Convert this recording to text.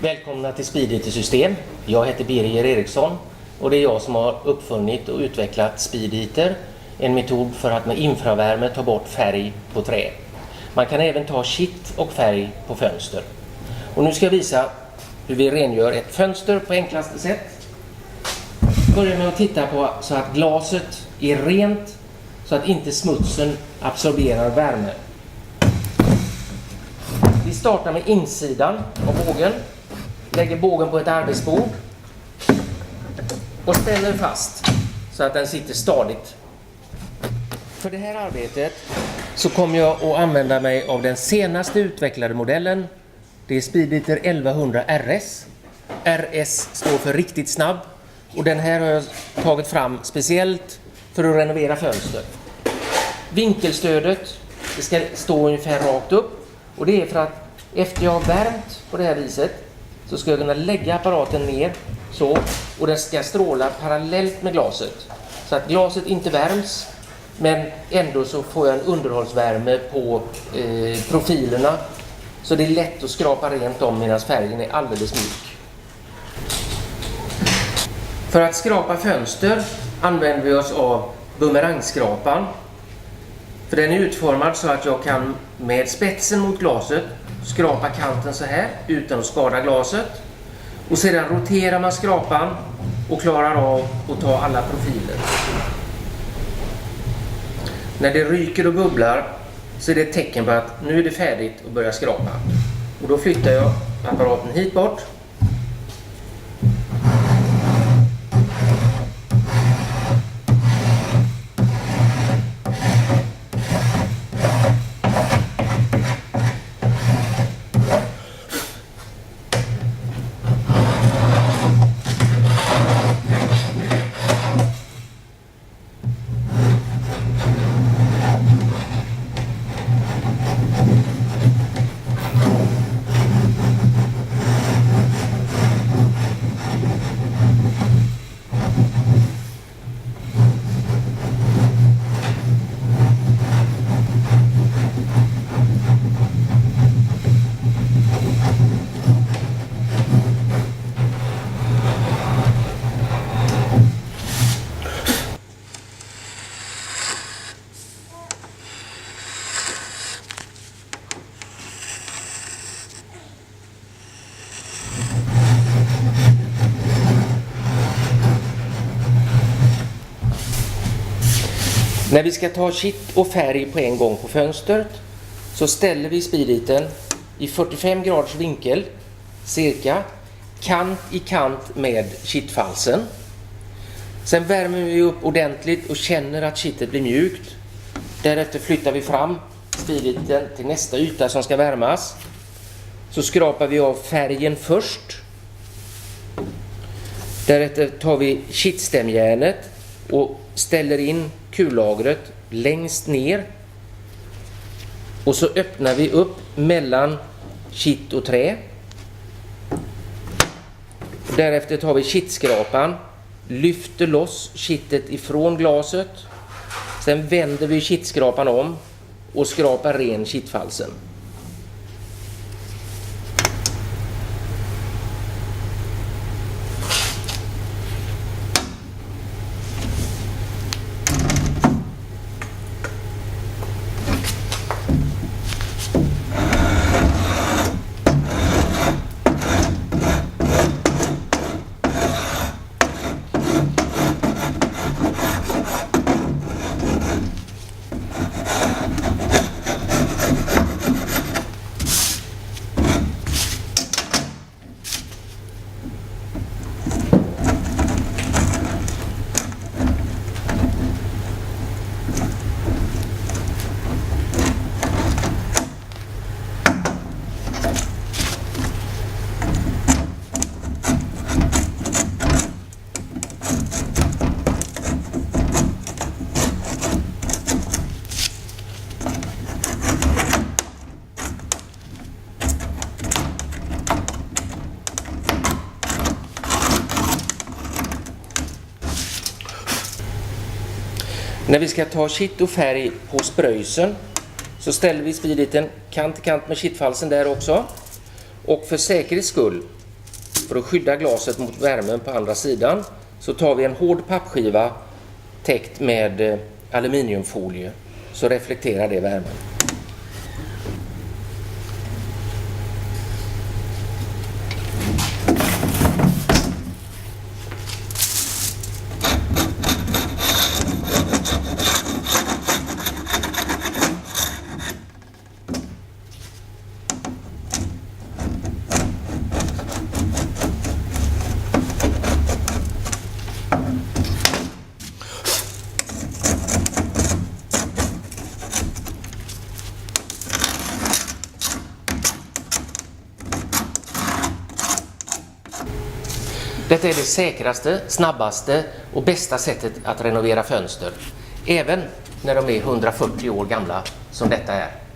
Välkomna till Speedeater-system. Jag heter Birger Eriksson och det är jag som har uppfunnit och utvecklat Speedeater, en metod för att med infravärme ta bort färg på trä. Man kan även ta kitt och färg på fönster. Och nu ska jag visa hur vi rengör ett fönster på enklaste sätt. Börja med att titta på så att glaset är rent så att inte smutsen absorberar värme. Vi startar med insidan av bågen. Lägger bågen på ett arbetsbord och ställer fast så att den sitter stadigt. För det här arbetet så kommer jag att använda mig av den senaste utvecklade modellen. Det är Speedeater 1100 RS. RS står för riktigt snabb och den här har jag tagit fram speciellt för att renovera fönster. Vinkelstödet det ska stå ungefär rakt upp och det är för att efter jag har värmt på det här viset så ska jag kunna lägga apparaten ner så och den ska stråla parallellt med glaset. Så att glaset inte värms men ändå så får jag en underhållsvärme på profilerna. Så det är lätt att skrapa rent om medan färgen är alldeles mjuk. För att skrapa fönster använder vi oss av bumerangskrapan. För den är utformad så att jag kan med spetsen mot glaset skrapa kanten så här utan att skada glaset. Och sedan roterar man skrapan och klarar av att ta alla profiler. När det ryker och bubblar så är det ett tecken på att nu är det färdigt att börja skrapa. Och då flyttar jag apparaten hit bort. När vi ska ta kitt och färg på en gång på fönstret så ställer vi Speedeatern i 45 graders vinkel, cirka, kant i kant med kittfalsen. Sen värmer vi upp ordentligt och känner att kittet blir mjukt. Därefter flyttar vi fram Speedeatern till nästa yta som ska värmas. Så skrapar vi av färgen först. Därefter tar vi kittstämjärnet och ställer in kullagret längst ner och så öppnar vi upp mellan kitt och trä. Därefter tar vi kittskrapan, lyfter loss kittet ifrån glaset. Sen vänder vi kittskrapan om och skrapar ren kittfalsen. När vi ska ta kitt och färg på spröjsen så ställer vi Speedeatern kant till kant med kittfalsen där också. Och för säkerhets skull för att skydda glaset mot värmen på andra sidan så tar vi en hård pappskiva täckt med aluminiumfolie så reflekterar det värmen. Detta är det säkraste, snabbaste och bästa sättet att renovera fönster. Även när de är 140 år gamla som detta är.